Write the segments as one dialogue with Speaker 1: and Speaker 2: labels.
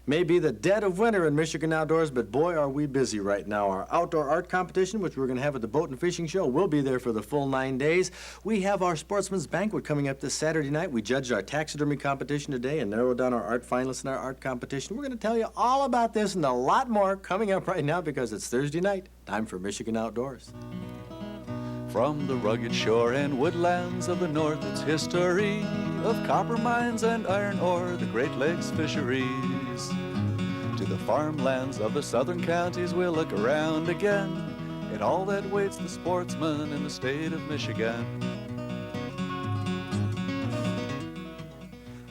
Speaker 1: May be the dead of winter in Michigan Outdoors, but boy, are we busy right now. Our outdoor art competition, which we're going to have at the Boat and Fishing Show, will be there for the full 9 days. We have our Sportsman's Banquet coming up this Saturday night. We judged our taxidermy competition today and narrowed down our art finalists in our art competition. We're going to tell you all about this and a lot more coming up right now because it's Thursday night. Time for Michigan Outdoors.
Speaker 2: From the rugged shore and woodlands of the north, its history of copper mines and iron ore, the Great Lakes fisheries. To the farmlands of the southern counties, we'll look around again at all that waits the sportsman in the state of Michigan.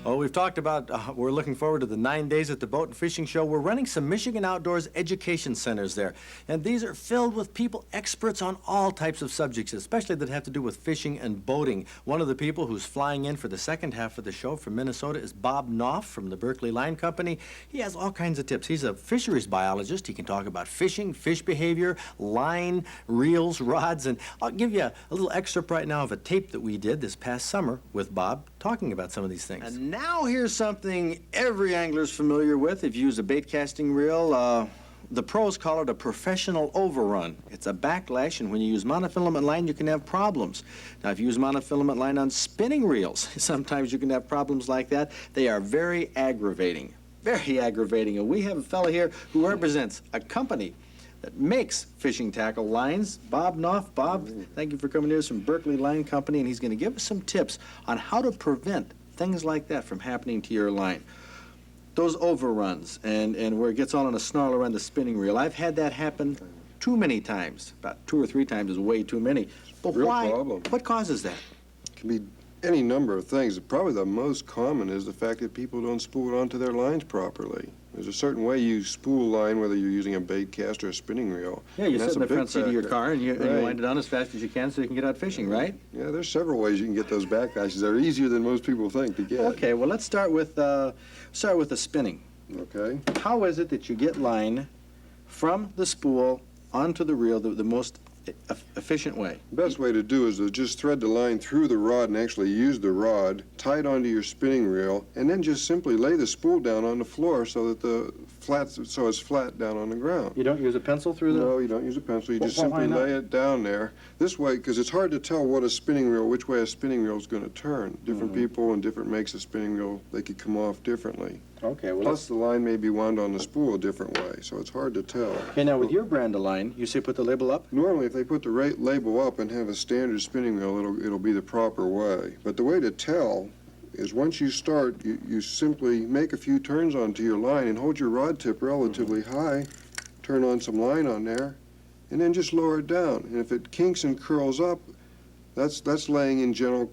Speaker 1: Well, we've talked about, we're looking forward to the 9 days at the Boat and Fishing Show. We're running some Michigan Outdoors education centers there. And these are filled with people, experts on all types of subjects, especially that have to do with fishing and boating. One of the people who's flying in for the second half of the show from Minnesota is Bob Knopf from the Berkley Line Company. He has all kinds of tips. He's a fisheries biologist. He can talk about fishing, fish behavior, line, reels, rods, and I'll give you a little excerpt right now of a tape that we did this past summer with Bob talking about some of these things. And now here's something every angler's familiar with. If you use a bait casting reel, the pros call it a professional overrun. It's a backlash, and when you use monofilament line, you can have problems. Now, if you use monofilament line on spinning reels, sometimes you can have problems like that. They are very aggravating, and we have a fellow here who represents a company that makes fishing tackle lines. Bob Knopf. Bob, thank you for coming here. He's from Berkley Line Company, and he's going to give us some tips on how to prevent things like that from happening to your line. Those overruns and where it gets all on a snarl around the spinning reel. I've had that happen too many times. About 2 or 3 times is way too many. But
Speaker 3: Real
Speaker 1: why?
Speaker 3: problem.
Speaker 1: What causes that?
Speaker 3: It can be any number of things. Probably the most common is the fact that people don't spool it onto their lines properly. There's a certain way you spool line, whether you're using a bait cast or a spinning reel.
Speaker 1: Yeah, you
Speaker 3: and
Speaker 1: sit in the front seat of your car and you
Speaker 3: Right.
Speaker 1: wind it on as fast as you can so you can get out fishing, right?
Speaker 3: Yeah, there's several ways you can get those backlashes. They're easier than most people think to get.
Speaker 1: Okay, well, let's start with the spinning.
Speaker 3: Okay.
Speaker 1: How is it that you get line from the spool onto the reel the most efficient way?
Speaker 3: The best way to do is to just thread the line through the rod and actually use the rod, tie it onto your spinning reel, and then just simply lay the spool down on the floor so that it's flat down on the ground.
Speaker 1: You don't use a pencil through the...
Speaker 3: No, you don't use a pencil. You just
Speaker 1: Well, why
Speaker 3: simply
Speaker 1: not?
Speaker 3: lay it down there. This way, because it's hard to tell which way a spinning reel is going to turn. Different people and different makes of spinning reel, they could come off differently.
Speaker 1: Okay, well,
Speaker 3: Plus, the line may be wound on the spool a different way, so it's hard to tell.
Speaker 1: Okay, now with your brand of line, you say put the label up?
Speaker 3: Normally, if they put the label up and have a standard spinning reel, it'll be the proper way. But the way to tell is once you start, you simply make a few turns onto your line and hold your rod tip relatively high, turn on some line on there, and then just lower it down. And if it kinks and curls up, that's laying in gentle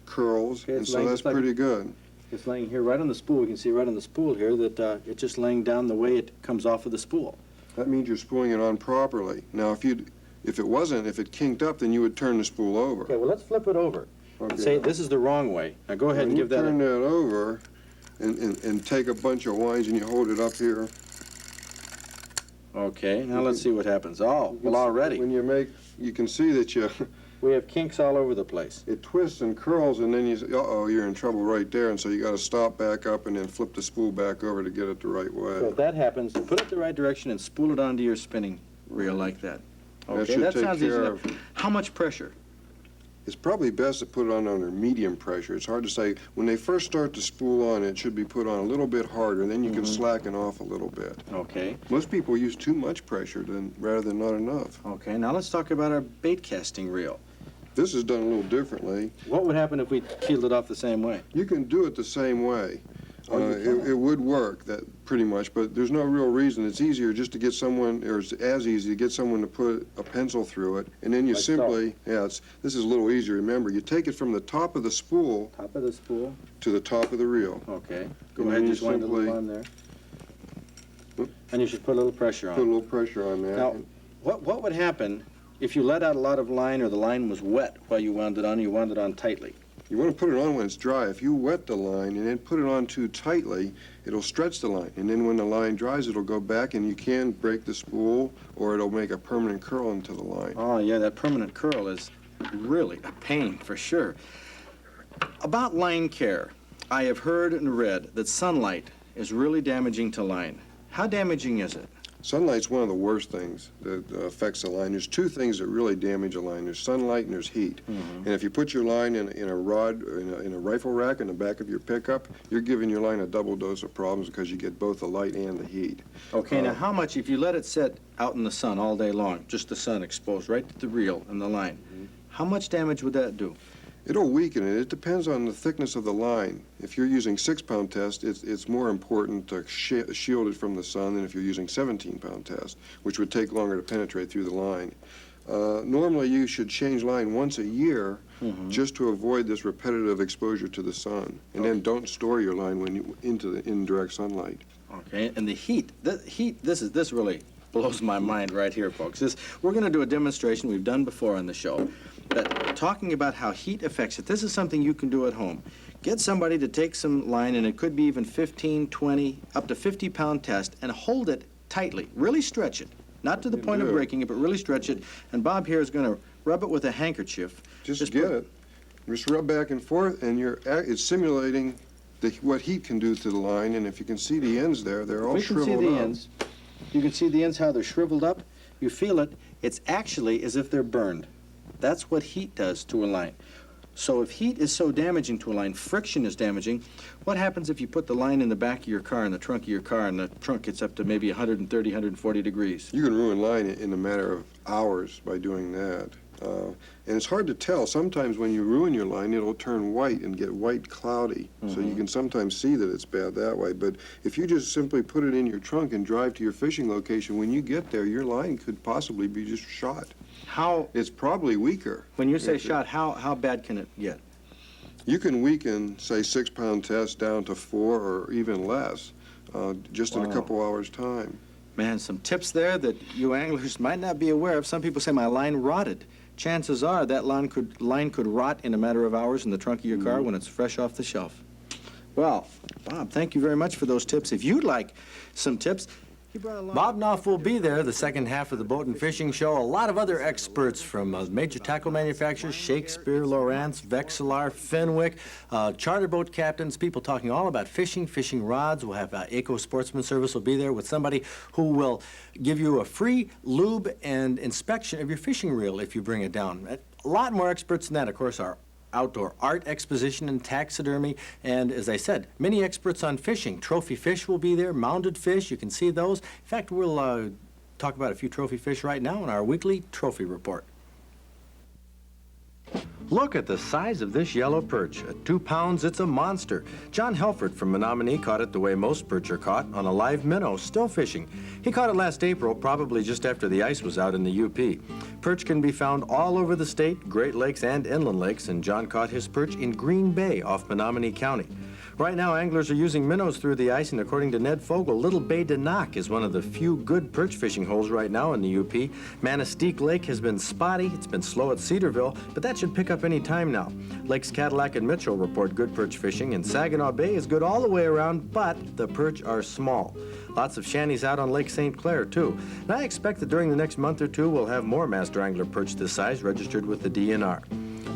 Speaker 3: curls,
Speaker 1: Okay,
Speaker 3: and so that's pretty good.
Speaker 1: It's laying here right on the spool. We can see right on the spool here that it's just laying down the way it comes off of the spool.
Speaker 3: That means you're spooling it on properly. Now, if it kinked up, then you would turn the spool over.
Speaker 1: Okay, well, let's flip it over.
Speaker 3: Okay.
Speaker 1: Say this is the wrong way. Now go ahead and give that
Speaker 3: When you turn that over and take a bunch of lines and you hold it up here.
Speaker 1: Okay, now let's see what happens. Oh, well, already.
Speaker 3: When you can see that
Speaker 1: We have kinks all over the place.
Speaker 3: it twists and curls, and then you say, uh-oh, you're in trouble right there, and so you got to stop back up and then flip the spool back over to get it the right way.
Speaker 1: So if that happens, put it the right direction and spool it onto your spinning reel like that.
Speaker 3: That
Speaker 1: Okay,
Speaker 3: should
Speaker 1: that
Speaker 3: take
Speaker 1: sounds easy
Speaker 3: care
Speaker 1: enough.
Speaker 3: of-
Speaker 1: How much pressure?
Speaker 3: It's probably best to put it on under medium pressure. It's hard to say. When they first start to spool on, it should be put on a little bit harder, then you can slacken off a little bit.
Speaker 1: Okay.
Speaker 3: Most people use too much pressure rather than not enough.
Speaker 1: Okay, now let's talk about our bait casting reel.
Speaker 3: This is done a little differently.
Speaker 1: What would happen if we peeled it off the same way?
Speaker 3: You can do it the same way.
Speaker 1: Oh, you can?
Speaker 3: It would work, that pretty much, but there's no real reason. It's easier just to get someone, or it's as easy to get someone to put a pencil through it, and then you
Speaker 1: Like
Speaker 3: simply, this is a little easier. Remember, you take it from the top of the spool
Speaker 1: Top of the spool.
Speaker 3: to the top of the reel.
Speaker 1: Okay. Go
Speaker 3: And
Speaker 1: ahead,
Speaker 3: then you
Speaker 1: just wind a little
Speaker 3: simply
Speaker 1: on there.
Speaker 3: Whoop.
Speaker 1: And you should put a little pressure
Speaker 3: Put a
Speaker 1: on.
Speaker 3: little pressure on that.
Speaker 1: Now, what would happen if you let out a lot of line or the line was wet while you wound it on, you wound it on tightly?
Speaker 3: You want to put it on when it's dry. If you wet the line and then put it on too tightly, it'll stretch the line. And then when the line dries, it'll go back and you can break the spool or it'll make a permanent curl into the line.
Speaker 1: Oh, yeah, that permanent curl is really a pain for sure. About line care, I have heard and read that sunlight is really damaging to line. How damaging is it?
Speaker 3: Sunlight's one of the worst things that affects the line. There's two things that really damage a line. There's sunlight and there's heat. And if you put your line in a rod, in a rifle rack in the back of your pickup, you're giving your line a double dose of problems because you get both the light and the heat.
Speaker 1: Okay, now how much, if you let it sit out in the sun all day long, just the sun exposed right to the reel and the line, how much damage would that do?
Speaker 3: It'll weaken it. It depends on the thickness of the line. If you're using 6-pound test, it's more important to shield it from the sun than if you're using 17-pound test, which would take longer to penetrate through the line. Normally, you should change line once a year just to avoid this repetitive exposure to the sun. And then don't store your line when you into the indirect sunlight.
Speaker 1: Okay, and the heat, this really blows my mind right here, folks. We're going to do a demonstration we've done before on the show, but talking about how heat affects it. This is something you can do at home. Get somebody to take some line, and it could be even 15, 20, up to 50-pound test, and hold it tightly. Really stretch it. Not to the point of breaking it, but really stretch it. And Bob here is going to rub it with a handkerchief.
Speaker 3: Just get it. Just rub back and forth, and it's simulating what heat can do to the line. And if you can see the ends there, they're all shriveled up.
Speaker 1: You can see the ends. You can see the ends, how they're shriveled up. You feel it. It's actually as if they're burned. That's what heat does to a line. So if heat is so damaging to a line, friction is damaging, what happens if you put the line in the back of your car, in the trunk of your car, and the trunk gets up to maybe 130, 140 degrees?
Speaker 3: You can ruin line in a matter of hours by doing that. And it's hard to tell. Sometimes when you ruin your line, it'll turn white and get white cloudy. So you can sometimes see that it's bad that way. But if you just simply put it in your trunk and drive to your fishing location, when you get there, your line could possibly be just shot. It's probably weaker.
Speaker 1: When you say shot, how bad can it get?
Speaker 3: You can weaken, say, 6-pound test down to 4 or even less just in a couple hours' time.
Speaker 1: Man, some tips there that you anglers might not be aware of. Some people say my line rotted. Chances are that line could rot in a matter of hours in the trunk of your car when it's fresh off the shelf. Well, Bob, thank you very much for those tips. If you'd like some tips, Bob Knopf will be there the second half of the Boat and Fishing Show. A lot of other experts from major tackle manufacturers, Shakespeare, Lowrance, Vexilar, Fenwick, charter boat captains, people talking all about fishing, fishing rods. We'll have Eco Sportsman Service will be there with somebody who will give you a free lube and inspection of your fishing reel if you bring it down. A lot more experts than that, of course, are outdoor art exposition and taxidermy, and as I said, many experts on fishing. Trophy fish will be there, mounted fish, you can see those. In fact, we'll talk about a few trophy fish right now in our weekly trophy report. Look at the size of this yellow perch. At 2 pounds, it's a monster. John Helford from Menominee caught it the way most perch are caught, on a live minnow, still fishing. He caught it last April, probably just after the ice was out in the UP. Perch can be found all over the state, Great Lakes and inland lakes, and John caught his perch in Green Bay off Menominee County. Right now, anglers are using minnows through the ice, and according to Ned Fogel, Little Bay de Noc is one of the few good perch fishing holes right now in the UP. Manistee Lake has been spotty. It's been slow at Cedarville, but that should pick up any time now. Lakes Cadillac and Mitchell report good perch fishing, and Saginaw Bay is good all the way around, but the perch are small. Lots of shanties out on Lake St. Clair, too. And I expect that during the next month or two, we'll have more master angler perch this size registered with the DNR.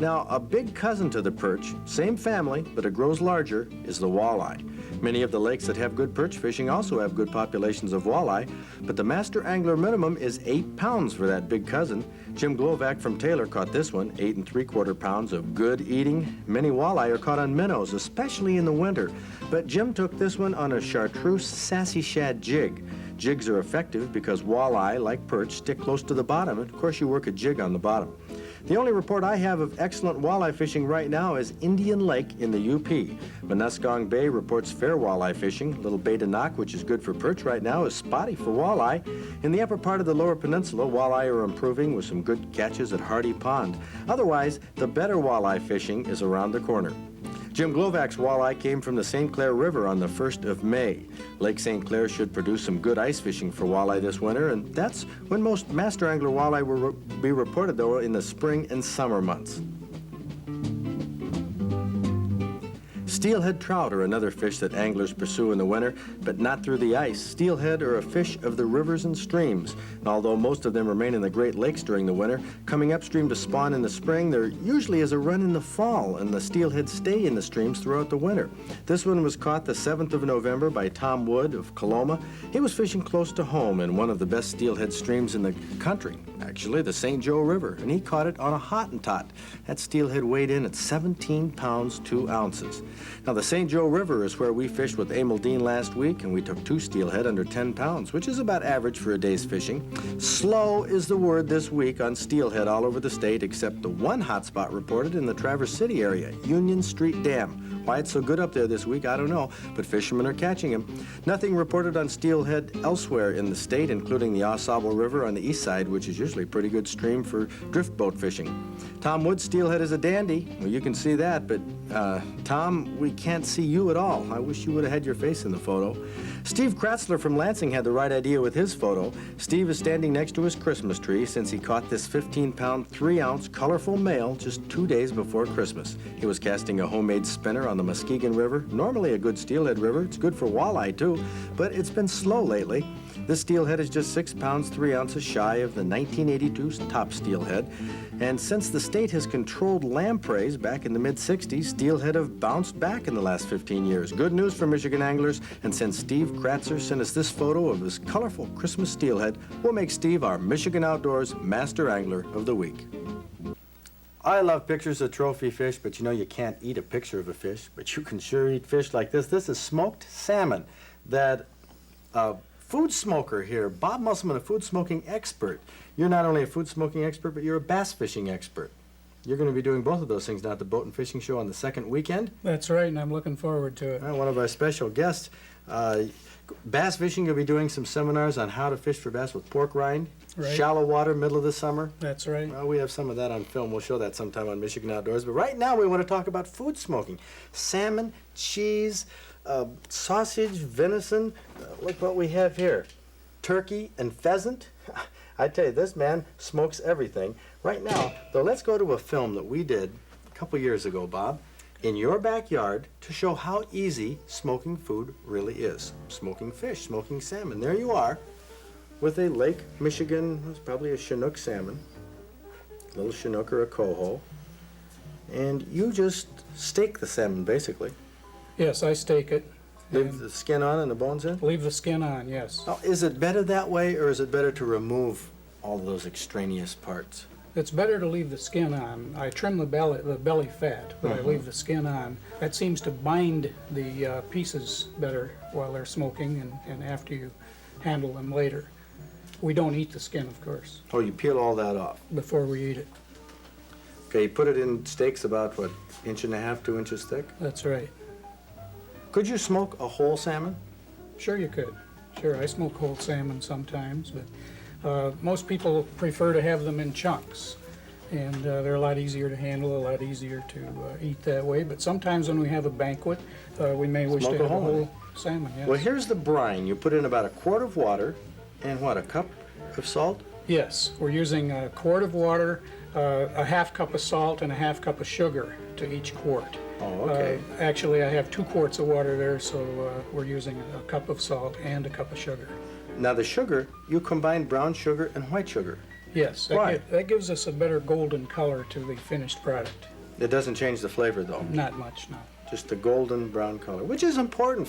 Speaker 1: Now, a big cousin to the perch, same family, but it grows larger, is the walleye. Many of the lakes that have good perch fishing also have good populations of walleye, but the master angler minimum is 8 pounds for that big cousin. Jim Glovac from Taylor caught this one, 8 3/4 pounds of good eating. Many walleye are caught on minnows, especially in the winter, but Jim took this one on a chartreuse sassy shad jig. Jigs are effective because walleye, like perch, stick close to the bottom, and of course you work a jig on the bottom. The only report I have of excellent walleye fishing right now is Indian Lake in the UP. Muskogee Bay reports fair walleye fishing. Little Bay de Noc, which is good for perch right now, is spotty for walleye. In the upper part of the lower peninsula, walleye are improving with some good catches at Hardy Pond. Otherwise, the better walleye fishing is around the corner. Jim Glovac's walleye came from the St. Clair River on the 1st of May. Lake St. Clair should produce some good ice fishing for walleye this winter, and that's when most master angler walleye will be reported, though, in the spring and summer months. Steelhead trout are another fish that anglers pursue in the winter, but not through the ice. Steelhead are a fish of the rivers and streams. And although most of them remain in the Great Lakes during the winter, coming upstream to spawn in the spring, there usually is a run in the fall, and the steelhead stay in the streams throughout the winter. This one was caught the 7th of November by Tom Wood of Coloma. He was fishing close to home in one of the best steelhead streams in the country, actually, the St. Joe River, and he caught it on a Hottentot. That steelhead weighed in at 17 pounds, 2 ounces. Now, the St. Joe River is where we fished with Emil Dean last week, and we took 2 steelhead under 10 pounds, which is about average for a day's fishing. Slow is the word this week on steelhead all over the state, except the one hot spot reported in the Traverse City area, Union Street Dam. Why it's so good up there this week, I don't know, but fishermen are catching them. Nothing reported on steelhead elsewhere in the state, including the Au River on the east side, which is usually a pretty good stream for drift boat fishing. Tom Wood's steelhead is a dandy. Well, you can see that, but Tom, we can't see you at all. I wish you would have had your face in the photo. Steve Kratzler from Lansing had the right idea with his photo. Steve is standing next to his Christmas tree since he caught this 15-pound, 3-ounce colorful male just 2 days before Christmas. He was casting a homemade spinner on the Muskegon River, normally a good steelhead river. It's good for walleye, too, but it's been slow lately. This steelhead is just 6 pounds, 3 ounces shy of the 1982 top steelhead. And since the state has controlled lampreys back in the mid-60s, steelhead have bounced back in the last 15 years. Good news for Michigan anglers, and since Steve Kratzer sent us this photo of his colorful Christmas steelhead, we'll make Steve our Michigan Outdoors Master Angler of the Week. I love pictures of trophy fish, but you know you can't eat a picture of a fish, but you can sure eat fish like this. This is smoked salmon that food smoker here, Bob Musselman, a food smoking expert. You're not only a food smoking expert, but you're a bass fishing expert. You're going to be doing both of those things now at the Boat and Fishing Show on the second weekend.
Speaker 4: That's right, and I'm looking forward to it.
Speaker 1: One of our special guests, bass fishing, you'll be doing some seminars on how to fish for bass with pork rind,
Speaker 4: Right.
Speaker 1: shallow water, middle of the summer.
Speaker 4: That's right.
Speaker 1: Well, we have some of that on film. We'll show that sometime on Michigan Outdoors. But right now we want to talk about food smoking. Salmon, cheese, sausage, venison. Look what we have here. Turkey and pheasant. I tell you, this man smokes everything. Right now, though, let's go to a film that we did a couple years ago, Bob, in your backyard to show how easy smoking food really is. Smoking fish, smoking salmon. There you are with a Lake Michigan, it's probably a Chinook salmon, a little Chinook or a coho, and you just steak the salmon, basically.
Speaker 4: Yes, I steak it.
Speaker 1: Leave the skin on and the bones in?
Speaker 4: Leave the skin on, yes.
Speaker 1: Now, is it better that way, or is it better to remove all those extraneous parts?
Speaker 4: It's better to leave the skin on. I trim the belly fat, but I leave the skin on. That seems to bind the pieces better while they're smoking and after you handle them later. We don't eat the skin, of course,
Speaker 1: Oh, you peel all that off.
Speaker 4: before we eat it.
Speaker 1: Okay, you put it in steaks about, what, 1.5 to 2 inches thick?
Speaker 4: That's right.
Speaker 1: Could you smoke a whole salmon?
Speaker 4: Sure you could. Sure, I smoke whole salmon sometimes, but most people prefer to have them in chunks. And they're a lot easier to handle, a lot easier to eat that way. But sometimes when we have a banquet, we may wish
Speaker 1: Smoke
Speaker 4: to
Speaker 1: a
Speaker 4: have a
Speaker 1: whole
Speaker 4: whole salmon, yes.
Speaker 1: Well, here's the brine. You put in about 1/4 of water and what, a cup of salt?
Speaker 4: Yes, we're using a quart of water, a 1/2 cup of salt, and a 1/2 cup of sugar to each quart.
Speaker 1: Oh, okay.
Speaker 4: Actually, I have 2 quarts of water there, so we're using a cup of salt and a cup of sugar.
Speaker 1: Now the sugar, you combine brown sugar and white sugar.
Speaker 4: Yes,
Speaker 1: Why?
Speaker 4: that gives us a better golden color to the finished product.
Speaker 1: It doesn't change the flavor though.
Speaker 4: Not much, no.
Speaker 1: Just the golden brown color, which is important.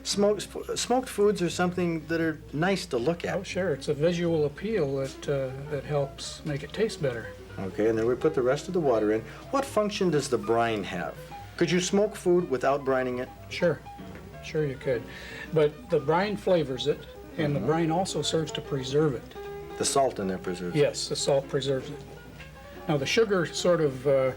Speaker 1: Smoked foods are something that are nice to look
Speaker 4: Oh,
Speaker 1: at.
Speaker 4: sure, it's a visual appeal that helps make it taste better.
Speaker 1: Okay, and then we put the rest of the water in. What function does the brine have? Could you smoke food without brining it?
Speaker 4: Sure, sure you could. But the brine flavors it, and the brine also serves to preserve it.
Speaker 1: The salt in there preserves it.
Speaker 4: Yes, the salt preserves it. Now the sugar sort of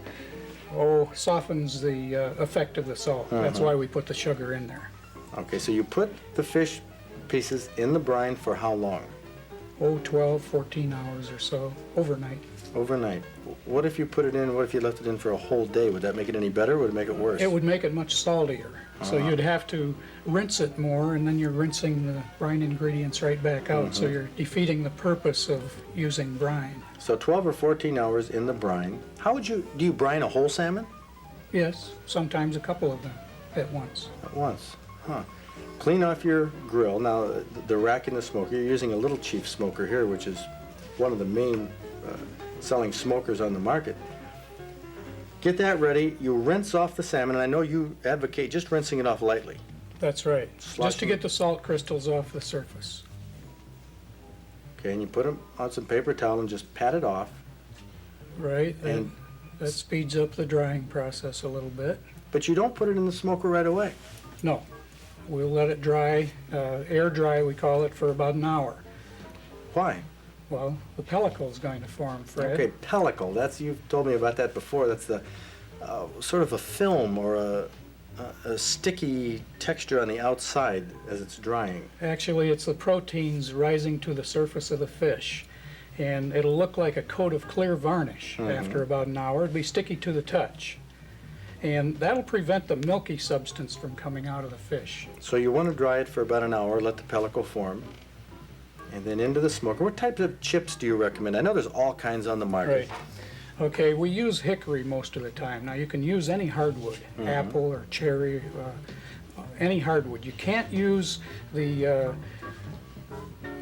Speaker 4: softens the effect of the salt. That's why we put the sugar in there.
Speaker 1: Okay, so you put the fish pieces in the brine for how long?
Speaker 4: 12, 14 hours or so, overnight.
Speaker 1: Overnight. What if you put it in, what if you left it in for a whole day? Would that make it any better, or would it make it worse?
Speaker 4: It would make it much saltier. So you'd have to rinse it more, and then you're rinsing the brine ingredients right back out. So you're defeating the purpose of using brine.
Speaker 1: So 12 or 14 hours in the brine. Do you brine a whole salmon?
Speaker 4: Yes, sometimes a couple of them. at once.
Speaker 1: At once, huh? Clean off your grill. Now, the rack and the smoker, you're using a Little Chief smoker here, which is one of the main selling smokers on the market. Get that ready. You rinse off the salmon, and I know you advocate just rinsing it off lightly.
Speaker 4: That's right,
Speaker 1: Sloshing
Speaker 4: just to get the salt crystals off the surface.
Speaker 1: Okay, and you put them on some paper towel and just pat it off.
Speaker 4: Right,
Speaker 1: And-
Speaker 4: and that speeds up the drying process a little bit.
Speaker 1: But you don't put it in the smoker right away.
Speaker 4: No, we'll let it dry, air dry we call it, for about an hour.
Speaker 1: Why?
Speaker 4: Well, the pellicle's going to form, Fred.
Speaker 1: Okay, pellicle. You've told me about that before. That's the sort of a film or a sticky texture on the outside as it's drying.
Speaker 4: Actually, it's the proteins rising to the surface of the fish. And it'll look like a coat of clear varnish after about an hour. It'll be sticky to the touch. And that'll prevent the milky substance from coming out of the fish.
Speaker 1: So you want to dry it for about an hour, let the pellicle form, and then into the smoker. What types of chips do you recommend? I know there's all kinds on the market.
Speaker 4: Right. Okay, we use hickory most of the time. Now, you can use any hardwood, apple or cherry, any hardwood. You can't use the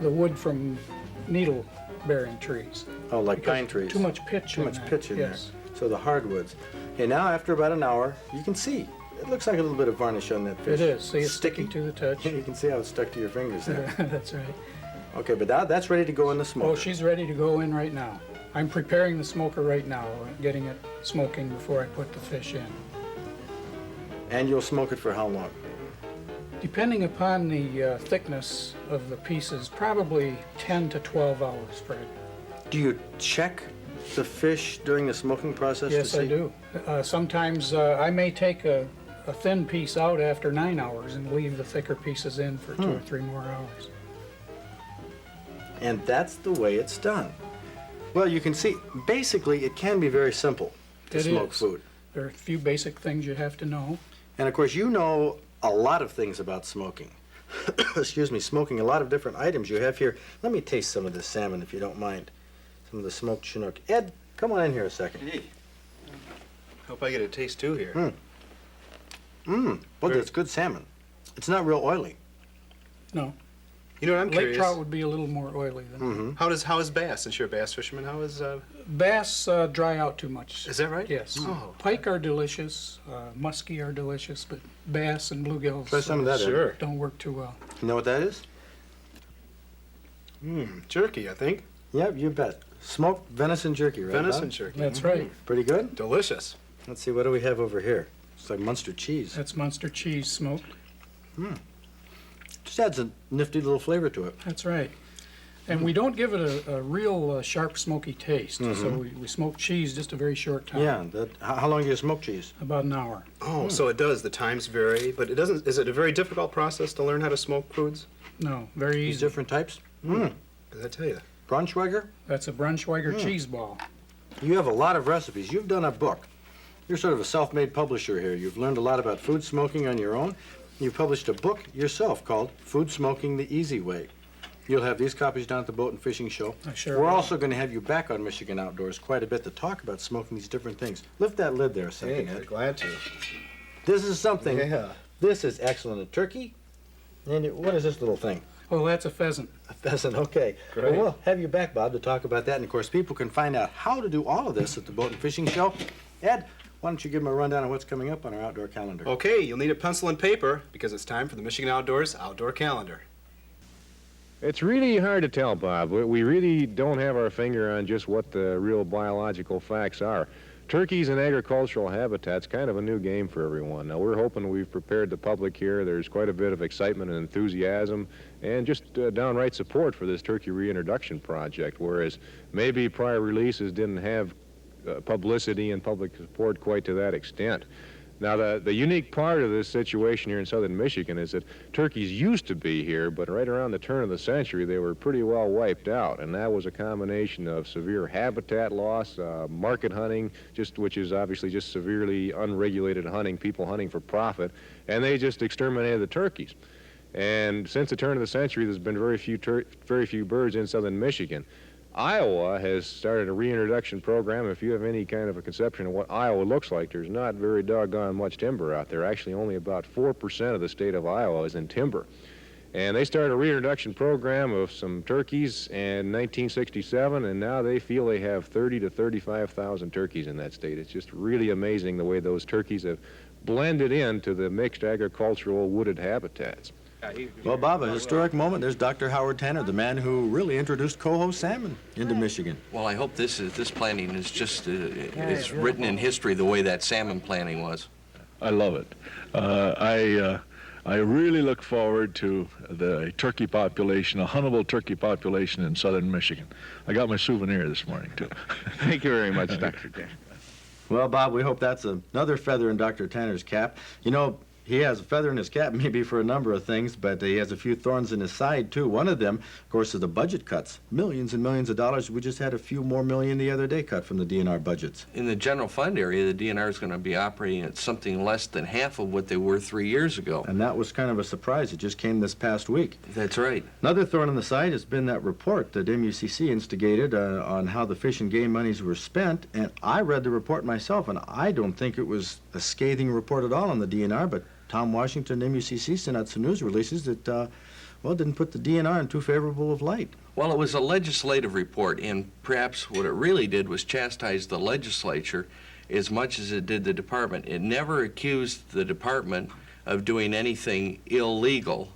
Speaker 4: wood from needle-bearing trees.
Speaker 1: Oh, like
Speaker 4: because
Speaker 1: pine trees.
Speaker 4: Too much pitch
Speaker 1: Too
Speaker 4: in
Speaker 1: much
Speaker 4: that.
Speaker 1: pitch in
Speaker 4: Yes.
Speaker 1: there. So the hardwoods. Okay, now after about an hour, you can see. It looks like a little bit of varnish on that fish.
Speaker 4: It is. See, it's sticky to the touch.
Speaker 1: You can see how it's stuck to your fingers there.
Speaker 4: That's right.
Speaker 1: Okay, but that's ready to go in the smoker.
Speaker 4: Oh, she's ready to go in right now. I'm preparing the smoker right now, getting it smoking before I put the fish in.
Speaker 1: And you'll smoke it for how long?
Speaker 4: Depending upon the thickness of the pieces, probably 10 to 12 hours, Fred.
Speaker 1: Do you check the fish during the smoking process?
Speaker 4: Yes,
Speaker 1: to see?
Speaker 4: I do. Sometimes I may take a thin piece out after 9 hours and leave the thicker pieces in for 2 or 3 more hours.
Speaker 1: And that's the way it's done. Well, you can see, basically, it can be very simple to
Speaker 4: It
Speaker 1: smoke
Speaker 4: is.
Speaker 1: food.
Speaker 4: There are a few basic things you have to know.
Speaker 1: And of course, you know a lot of things about smoking. Excuse me, smoking a lot of different items you have here. Let me taste some of this salmon, if you don't mind. Some of the smoked Chinook. Ed, come on in here a second.
Speaker 5: Hey, hope I get a taste too here.
Speaker 1: Well, that's good salmon. It's not real oily.
Speaker 4: No,
Speaker 5: You know what I'm
Speaker 4: lake
Speaker 5: curious?
Speaker 4: trout would be a little more oily than
Speaker 5: How is bass? Since you're a bass fisherman, how is
Speaker 4: bass. Dry out too much.
Speaker 5: is that right?
Speaker 4: Yes.
Speaker 5: Oh,
Speaker 4: Pike are delicious, muskie are delicious, but bass and bluegills
Speaker 1: Try some of that, Ed.
Speaker 5: sure.
Speaker 4: don't work too well.
Speaker 1: You know what that is?
Speaker 5: Jerky, I think.
Speaker 1: Yep, you bet. Smoked venison jerky, right?
Speaker 5: Venison
Speaker 1: Bob?
Speaker 5: jerky.
Speaker 4: That's right.
Speaker 1: Pretty good?
Speaker 5: Delicious.
Speaker 1: Let's see, what do we have over here? It's like Munster cheese.
Speaker 4: That's Munster cheese smoked.
Speaker 1: Just adds a nifty little flavor to it.
Speaker 4: That's right. And we don't give it a real sharp, smoky taste. So we smoke cheese just a very short time.
Speaker 1: Yeah, how long do you smoke cheese?
Speaker 4: About an hour.
Speaker 5: Oh, so it does. The times vary, but it doesn't. Is it a very difficult process to learn how to smoke foods?
Speaker 4: No, very
Speaker 1: These
Speaker 4: easy.
Speaker 1: different types?
Speaker 5: Did I tell you?
Speaker 1: Braunschweiger?
Speaker 4: That's a Braunschweiger cheese ball.
Speaker 1: You have a lot of recipes. You've done a book. You're sort of a self-made publisher here. You've learned a lot about food smoking on your own. You've published a book yourself called Food Smoking the Easy Way. You'll have these copies down at the Boat and Fishing Show.
Speaker 4: I sure
Speaker 1: We're
Speaker 4: will.
Speaker 1: also going to have you back on Michigan Outdoors quite a bit to talk about smoking these different things. Lift that lid there a second, Ed.
Speaker 5: glad to.
Speaker 1: This is something.
Speaker 5: Yeah.
Speaker 1: This is excellent. A turkey. And what is this little thing?
Speaker 4: Oh, that's a pheasant.
Speaker 1: A pheasant, okay.
Speaker 5: Great.
Speaker 1: Well, we'll have you back, Bob, to talk about that. And of course, people can find out how to do all of this at the Boat and Fishing Show. Ed, why don't you give them a rundown of what's coming up on our outdoor calendar?
Speaker 5: Okay, you'll need a pencil and paper because it's time for the Michigan Outdoors Outdoor Calendar.
Speaker 6: It's really hard to tell, Bob. We really don't have our finger on just what the real biological facts are. Turkeys in agricultural habitats, kind of a new game for everyone. Now, we're hoping we've prepared the public here. There's quite a bit of excitement and enthusiasm and just downright support for this turkey reintroduction project, whereas maybe prior releases didn't have publicity and public support quite to that extent. Now, the unique part of this situation here in southern Michigan is that turkeys used to be here, but right around the turn of the century, they were pretty well wiped out, and that was a combination of severe habitat loss, market hunting, which is obviously just severely unregulated hunting, people hunting for profit, and they just exterminated the turkeys. And since the turn of the century, there's been very few birds in southern Michigan. Iowa has started a reintroduction program. If you have any kind of a conception of what Iowa looks like, there's not very doggone much timber out there. Actually, only about 4% of the state of Iowa is in timber. And they started a reintroduction program of some turkeys in 1967, and now they feel they have 30 to 35,000 turkeys in that state. It's just really amazing the way those turkeys have blended into the mixed agricultural wooded habitats.
Speaker 1: Well, Bob, a historic moment. There's Dr. Howard Tanner, the man who really introduced coho salmon into Michigan.
Speaker 7: Well, I hope this planting is just it's written in history the way that salmon planting was.
Speaker 8: I love it. I really look forward to the turkey population, a huntable turkey population in southern Michigan. I got my souvenir this morning, too.
Speaker 6: Thank you very much, Dr. Tanner.
Speaker 1: Well, Bob, we hope that's another feather in Dr. Tanner's cap. You know, he has a feather in his cap maybe for a number of things, but he has a few thorns in his side, too. One of them, of course, is the budget cuts. Millions and millions of dollars. We just had a few more million the other day cut from the DNR budgets.
Speaker 7: In the general fund area, the DNR is going to be operating at something less than half of what they were 3 years ago.
Speaker 1: And that was kind of a surprise. It just came this past week.
Speaker 7: That's right.
Speaker 1: Another thorn in the side has been that report that MUCC instigated on how the fish and game monies were spent. And I read the report myself, and I don't think it was a scathing report at all on the DNR, but Tom Washington, MUCC, sent out some news releases that, well, didn't put the DNR in too favorable of light.
Speaker 7: Well, it was a legislative report, and perhaps what it really did was chastise the legislature as much as it did the department. It never accused the department of doing anything illegal.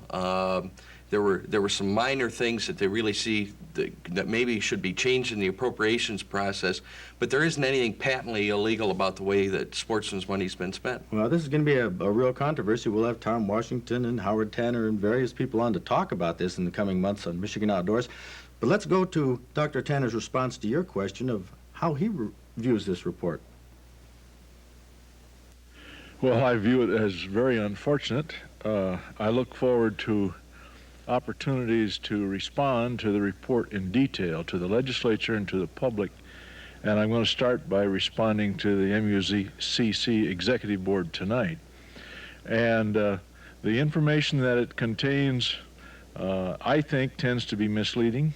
Speaker 7: There were some minor things that they really see that maybe should be changed in the appropriations process, but there isn't anything patently illegal about the way that sportsmen's money's been spent.
Speaker 1: Well, this is going to be a real controversy. We'll have Tom Washington and Howard Tanner and various people on to talk about this in the coming months on Michigan Outdoors. But let's go to Dr. Tanner's response to your question of how he views this report.
Speaker 8: Well, I view it as very unfortunate. I look forward to opportunities to respond to the report in detail to the legislature and to the public. And I'm going to start by responding to the MUCC Executive Board tonight. And the information that it contains, I think, tends to be misleading.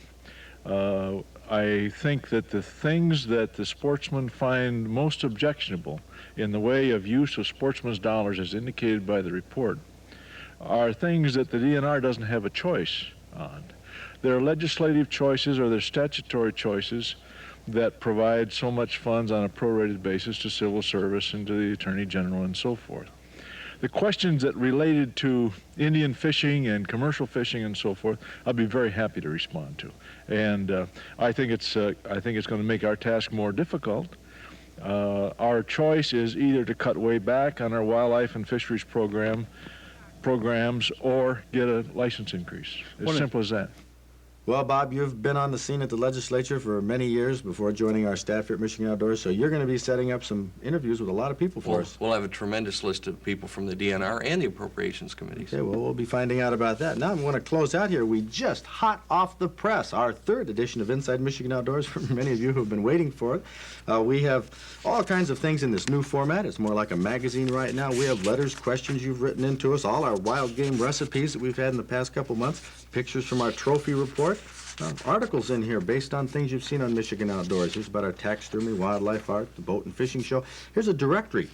Speaker 8: I think that the things that the sportsmen find most objectionable in the way of use of sportsmen's dollars, as indicated by the report, are things that the DNR doesn't have a choice on. There are legislative choices or there are statutory choices that provide so much funds on a prorated basis to civil service and to the Attorney General and so forth. The questions that related to Indian fishing and commercial fishing and so forth, I'll be very happy to respond to. And I think it's going to make our task more difficult. Our choice is either to cut way back on our wildlife and fisheries programs or get a license increase. As simple as that.
Speaker 1: Well, Bob, you've been on the scene at the legislature for many years before joining our staff here at Michigan Outdoors, so you're going to be setting up some interviews with a lot of people for us.
Speaker 7: We'll have a tremendous list of people from the DNR and the appropriations committees.
Speaker 1: Okay, well, we'll be finding out about that. Now I'm going to close out here. We just hot off the press, our third edition of Inside Michigan Outdoors, for many of you who have been waiting for it. We have all kinds of things in this new format. It's more like a magazine right now. We have letters, questions you've written into us, all our wild game recipes that we've had in the past couple months, pictures from our trophy report, articles in here based on things you've seen on Michigan Outdoors. Here's about our taxidermy, wildlife art, the boat and fishing show. Here's a directory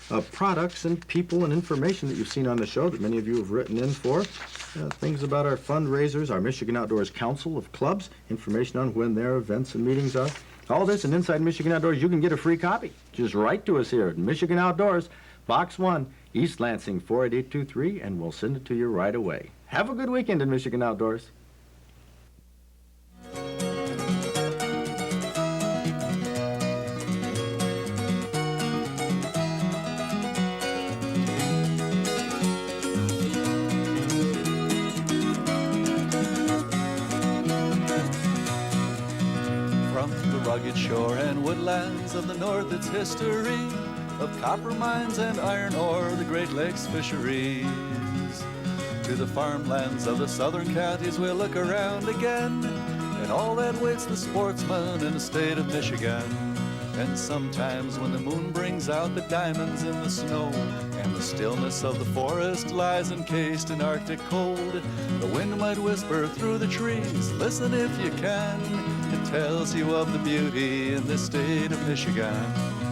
Speaker 1: of products and people and information that you've seen on the show that many of you have written in for. Things about our fundraisers, our Michigan Outdoors Council of Clubs, information on when their events and meetings are. All this and Inside Michigan Outdoors, you can get a free copy. Just write to us here at Michigan Outdoors, Box 1, East Lansing 48823, and we'll send it to you right away. Have a good weekend in Michigan Outdoors.
Speaker 2: Rugged shore and woodlands of the north, its history of copper mines and iron ore, the Great Lakes fisheries. To the farmlands of the southern counties we'll look around again, and all that waits the sportsman in the state of Michigan. And sometimes when the moon brings out the diamonds in the snow, and the stillness of the forest lies encased in Arctic cold, the wind might whisper through the trees, listen if you can, it tells you of the beauty in the state of Michigan.